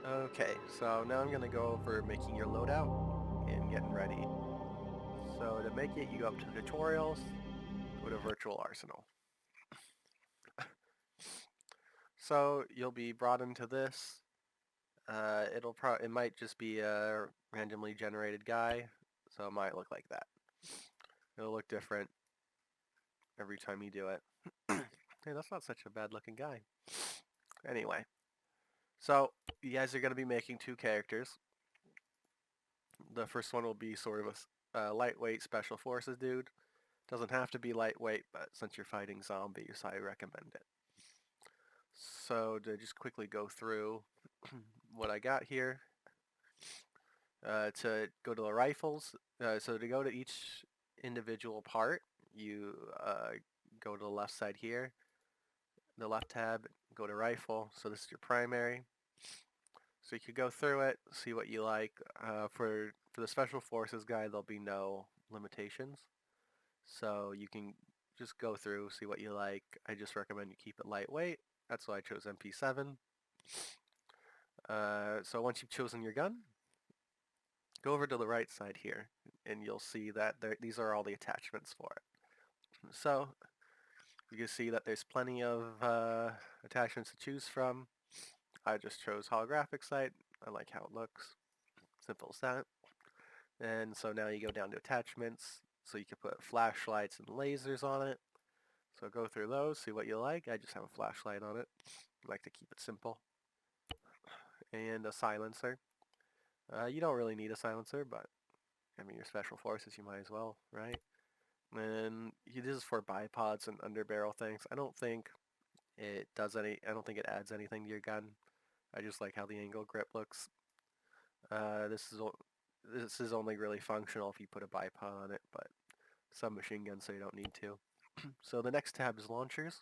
Okay, so now I'm going to go over making your loadout and getting ready. So to make it, you go up to tutorials, go to virtual arsenal. So you'll be brought into this. It might just be a randomly generated guy, so it might look like that. It'll look different every time you do it. Hey, that's not such a bad looking guy. Anyway, so you guys are going to be making two characters. The first one will be sort of a lightweight special forces dude. Doesn't have to be lightweight, but since you're fighting zombies, I recommend it. So to just quickly go through what I got here, to go to the rifles, so to go to each individual part, you go to the left side here, the left tab, go to rifle, so this is your primary. So you could go through it, see what you like. For the special forces guy, there'll be no limitations. So you can just go through, see what you like. I just recommend you keep it lightweight. That's why I chose MP7. So once you've chosen your gun, go over to the right side here, and you'll see that these are all the attachments for it. So you can see that there's plenty of attachments to choose from. I just chose holographic sight. I like how it looks. Simple as that. And so now you go down to attachments. So you can put flashlights and lasers on it. So go through those, see what you like. I just have a flashlight on it. I like to keep it simple. And a silencer. You don't really need a silencer, but I mean, your special forces, you might as well, right? And this is for bipods and underbarrel things. I don't think it does any. I don't think it adds anything to your gun. I just like how the angle grip looks. Uh, this is this is only really functional if you put a bipod on it, but some machine guns so you don't need to. So the next tab is launchers.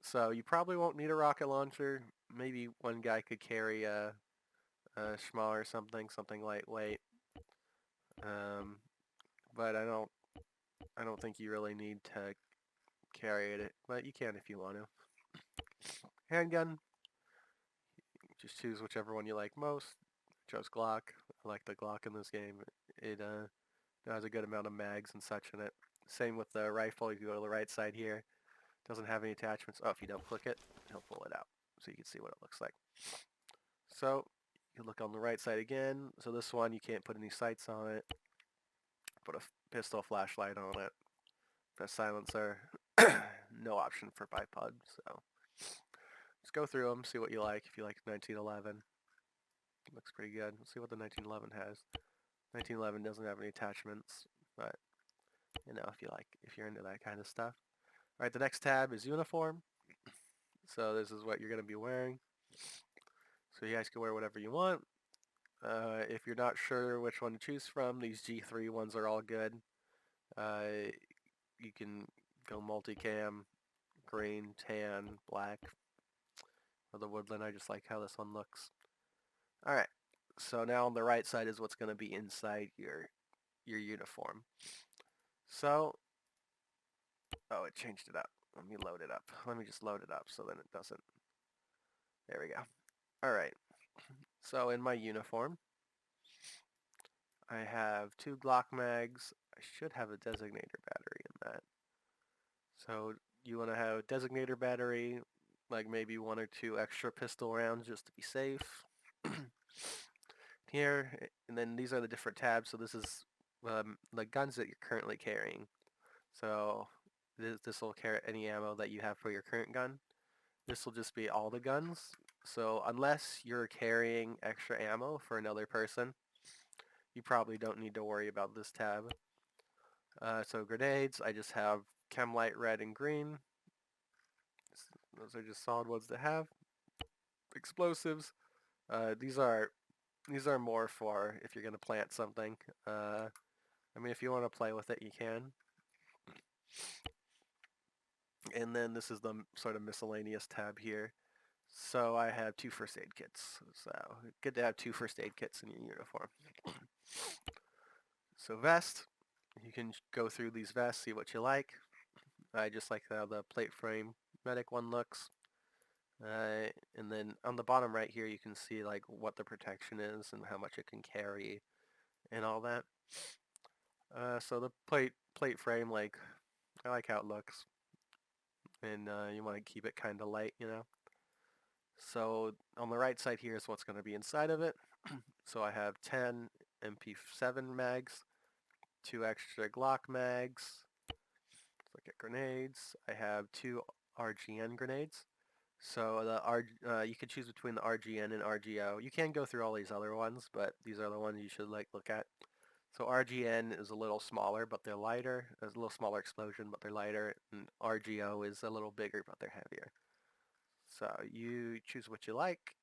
So you probably won't need a rocket launcher. Maybe one guy could carry a schmall or something lightweight. Um, but I don't think you really need to carry it. But you can if you want to. Handgun, just choose whichever one you like most. I chose Glock. I like the Glock in this game. It has a good amount of mags and such in it. Same with the rifle. You can go to the right side here. Doesn't have any attachments. Oh, if you don't click it, he'll pull it out so you can see what it looks like. So you look on the right side again. So this one, you can't put any sights on it. Put a pistol flashlight on it. Press silencer. No option for bipod. So just go through them, see what you like. If you like 1911, looks pretty good. Let's see what the 1911 has. 1911 doesn't have any attachments, but you know, if you're into that kind of stuff. All right, the next tab is uniform. So this is what you're going to be wearing. So you guys can wear whatever you want. If you're not sure which one to choose from, these G3 ones are all good. You can go multicam, green, tan, black, or the woodland. I just like how this one looks. All right. So now on the right side is what's going to be inside your uniform. So, oh, it changed it up. Let me load it up. Let me just load it up so then it doesn't. There we go. All right. So in my uniform, I have two Glock mags. I should have a designator battery in that. So you want to have a designator battery, like maybe one or two extra pistol rounds just to be safe. Here, and then these are the different tabs. So this is the guns that you're currently carrying. So this will carry any ammo that you have for your current gun. This will just be all the guns. So unless you're carrying extra ammo for another person, you probably don't need to worry about this tab. So grenades, I just have chem light red and green. Those are just solid ones to have. Explosives, these are more for if you're gonna plant something. I mean, if you want to play with it, you can. And then this is the sort of miscellaneous tab here. So I have two first aid kits. So good to have two first aid kits in your uniform. So vest, you can go through these vests, see what you like. I just like how the plate frame medic one looks. And then on the bottom right here, you can see like what the protection is and how much it can carry and all that. So the plate frame, like I like how it looks, and you want to keep it kind of light, you know. So on the right side here is what's going to be inside of it. So I have 10 MP7 mags, 2 extra Glock mags. Let's look at grenades. I have 2 RGN grenades. So you can choose between the RGN and RGO. You can go through all these other ones, but these are the ones you should look at. So RGN is a little smaller, but they're lighter. There's a little smaller explosion, but they're lighter. And RGO is a little bigger, but they're heavier. So you choose what you like.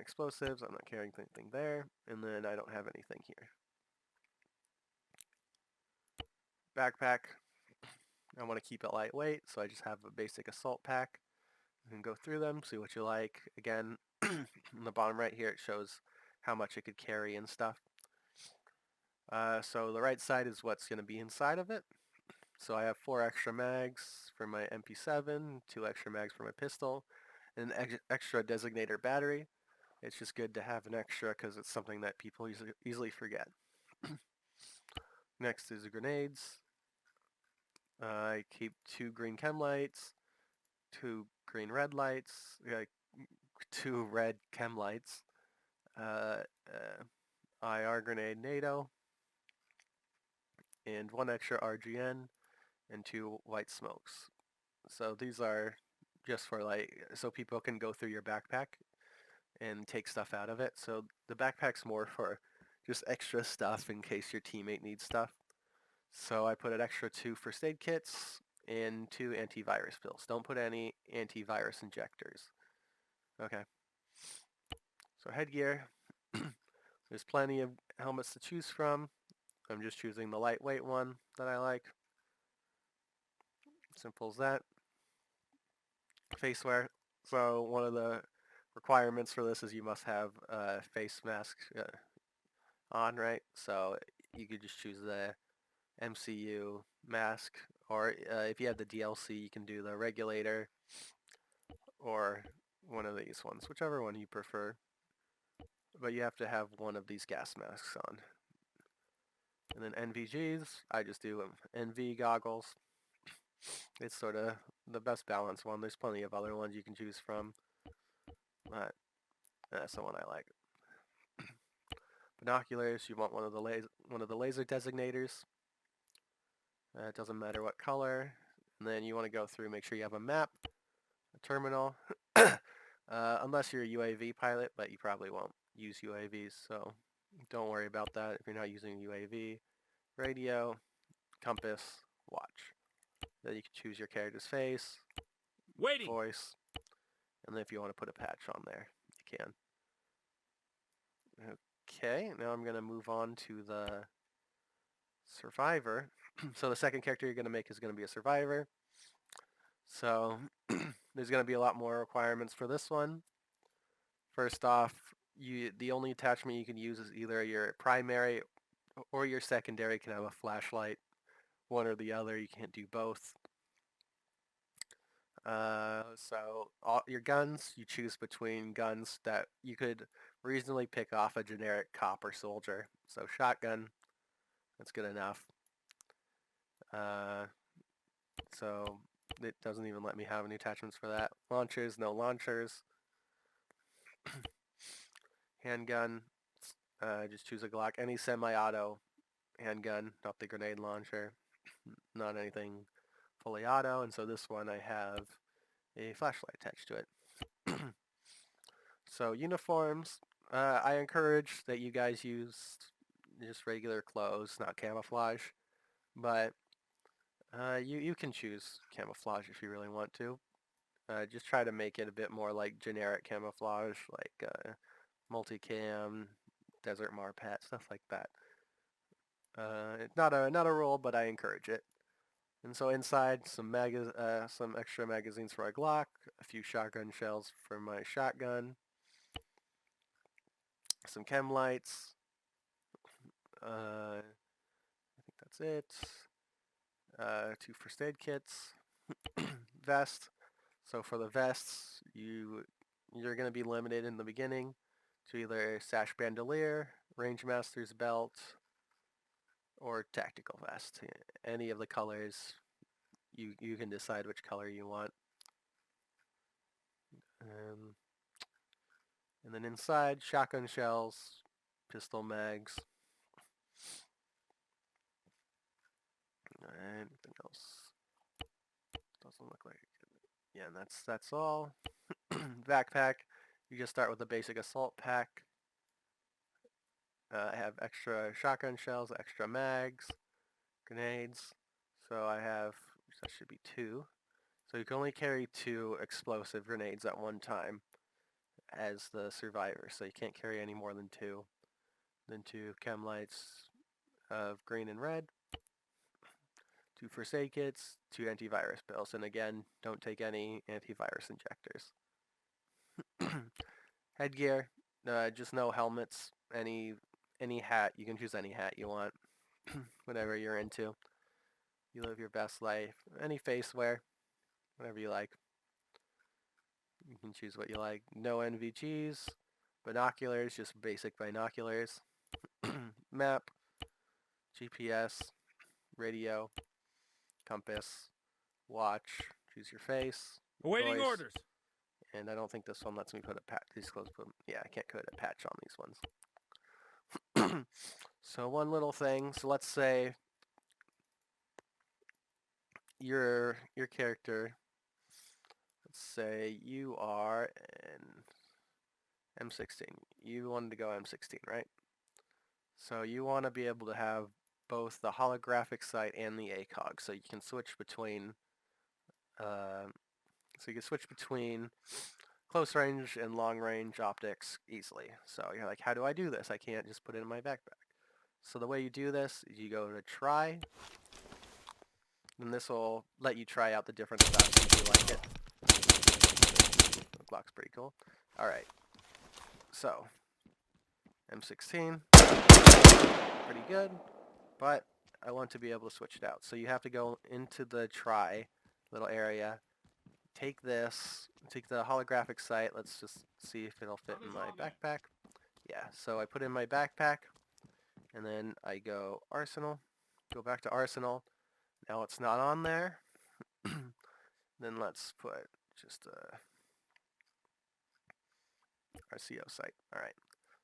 Explosives, I'm not carrying anything there. And then I don't have anything here. Backpack, I want to keep it lightweight, so I just have a basic assault pack. You can go through them, see what you like. Again, in the bottom right here, it shows how much it could carry and stuff. So the right side is what's going to be inside of it. So I have 4 extra mags for my MP7, 2 extra mags for my pistol, and an extra designator battery. It's just good to have an extra because it's something that people easily forget. Next is the grenades. I keep 2 green chem lights, 2 green red lights, 2 red chem lights, IR grenade NATO, and 1 extra RGN, and 2 white smokes. So these are just for so people can go through your backpack and take stuff out of it. So the backpack's more for just extra stuff in case your teammate needs stuff. So I put an extra 2 first aid kits and 2 antivirus pills. Don't put any antivirus injectors. Okay. So headgear. There's plenty of helmets to choose from. I'm just choosing the lightweight one that I like. Simple as that. Face wear. So one of the requirements for this is you must have a face mask on, right? So you could just choose the MCU mask, or if you have the DLC, you can do the regulator or one of these ones, whichever one you prefer. But you have to have one of these gas masks on. And then NVGs, I just do NV goggles. It's sort of the best balanced one. There's plenty of other ones you can choose from, but that's the one I like. Binoculars, you want one of the laser designators. It doesn't matter what color. And then you want to go through, make sure you have a map, a terminal, unless you're a UAV pilot, but you probably won't use UAVs, so don't worry about that if you're not using a UAV. Radio, compass, watch. Then you can choose your character's face, voice, and then if you want to put a patch on there, you can. Okay, now I'm going to move on to the survivor. So the second character you're going to make is going to be a survivor. So there's going to be a lot more requirements for this one. First off, the only attachment you can use is either your primary or your secondary can have a flashlight. One or the other, you can't do both. So all your guns, you choose between guns that you could reasonably pick off a generic cop or soldier. So shotgun, that's good enough. So it doesn't even let me have any attachments for that. Launchers, no launchers. Handgun, just choose a Glock. Any semi-auto handgun, not the grenade launcher. Not anything fully auto. And so this one I have a flashlight attached to it. So uniforms, I encourage that you guys use just regular clothes, not camouflage. But you can choose camouflage if you really want to. Just try to make it a bit more like generic camouflage, like multicam, desert marpat, stuff like that. It's not a rule, but I encourage it. And so inside, some extra magazines for my Glock, a few shotgun shells for my shotgun, some chem lights. I think that's it. 2 first aid kits, vest. So for the vests, you're going to be limited in the beginning to either sash bandolier, range master's belt, or tactical vest. Any of the colors, you can decide which color you want. And then inside, shotgun shells, pistol mags. Anything else? Doesn't look like it. Yeah, and that's all. Backpack, you just start with a basic assault pack. I have extra shotgun shells, extra mags, grenades. So I have, that should be 2. So you can only carry 2 explosive grenades at one time as the survivor. So you can't carry any more than 2. Then 2 chem lights of green and red. 2 first aid kits, 2 antivirus pills. And again, don't take any antivirus injectors. Headgear, just no helmets. Any hat. You can choose any hat you want. Whatever you're into. You live your best life. Any face wear. Whatever you like. You can choose what you like. No NVGs. Binoculars, just basic binoculars. Map. GPS. Radio. Compass. Watch. Choose your face. Awaiting voice. orders. And I don't think this one lets me put a patch. Yeah, I can't put a patch on these ones. So one little thing. So let's say your character. Let's say you are an M16. You wanted to go M16, right? So you want to be able to have both the holographic sight and the ACOG, so you can switch between. So you can switch between close range and long range optics easily. So you're like, how do I do this? I can't just put it in my backpack. So the way you do this is you go to try, and this will let you try out the different stuff if you like it. The Glock's pretty cool. Alright, so M16, pretty good, but I want to be able to switch it out. So you have to go into the try little area, take the holographic sight. Let's just see if it'll fit in my backpack. Yeah, so I put in my backpack, and then I go Arsenal, go back to Arsenal. Now it's not on there. Then let's put just a RCO sight. Alright,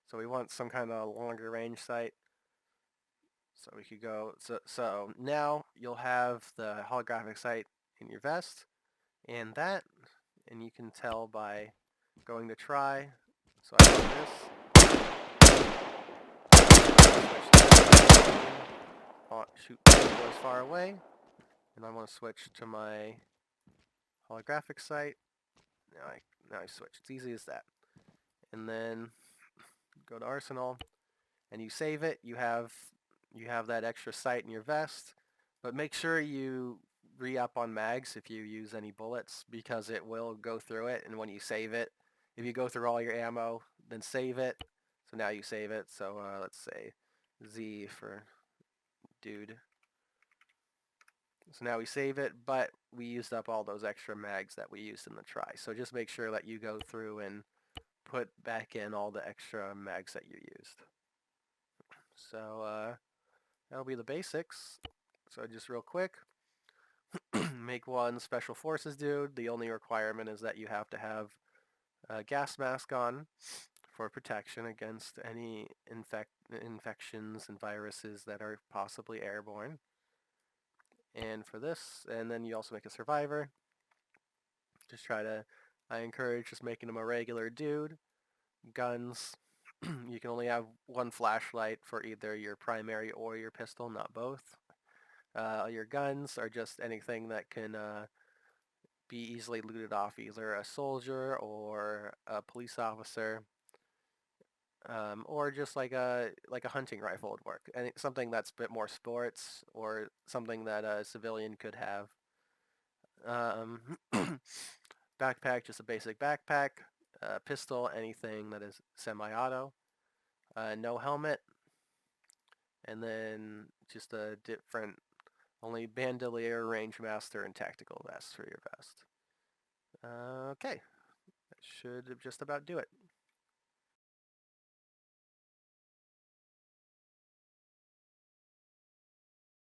so we want some kind of longer range sight. So we could go, so now you'll have the holographic sight in your vest, and you can tell by going to try. So I do this. Shoot goes far away, and I want to switch to my holographic sight. Now I switch. It's easy as that. And then go to Arsenal, and you save it. You have that extra sight in your vest, but make sure you re-up on mags if you use any bullets, because it will go through it, and when you save it, if you go through all your ammo, then save it. So now you save it. So let's say Z for dude. So now we save it, but we used up all those extra mags that we used in the try. So just make sure that you go through and put back in all the extra mags that you used. So that'll be the basics. So just real quick, make one special forces dude. The only requirement is that you have to have a gas mask on for protection against any infections and viruses that are possibly airborne. And for this, and then you also make a survivor. I encourage just making him a regular dude. Guns, you can only have one flashlight for either your primary or your pistol, not both. Your guns are just anything that can be easily looted off either a soldier or a police officer, or just like a hunting rifle would work. And something that's a bit more sports, or something that a civilian could have. Backpack, just a basic backpack. Pistol, anything that is semi-auto. No helmet. And then just a different, only bandolier, range master, and tactical vest for your vest. Okay, that should just about do it.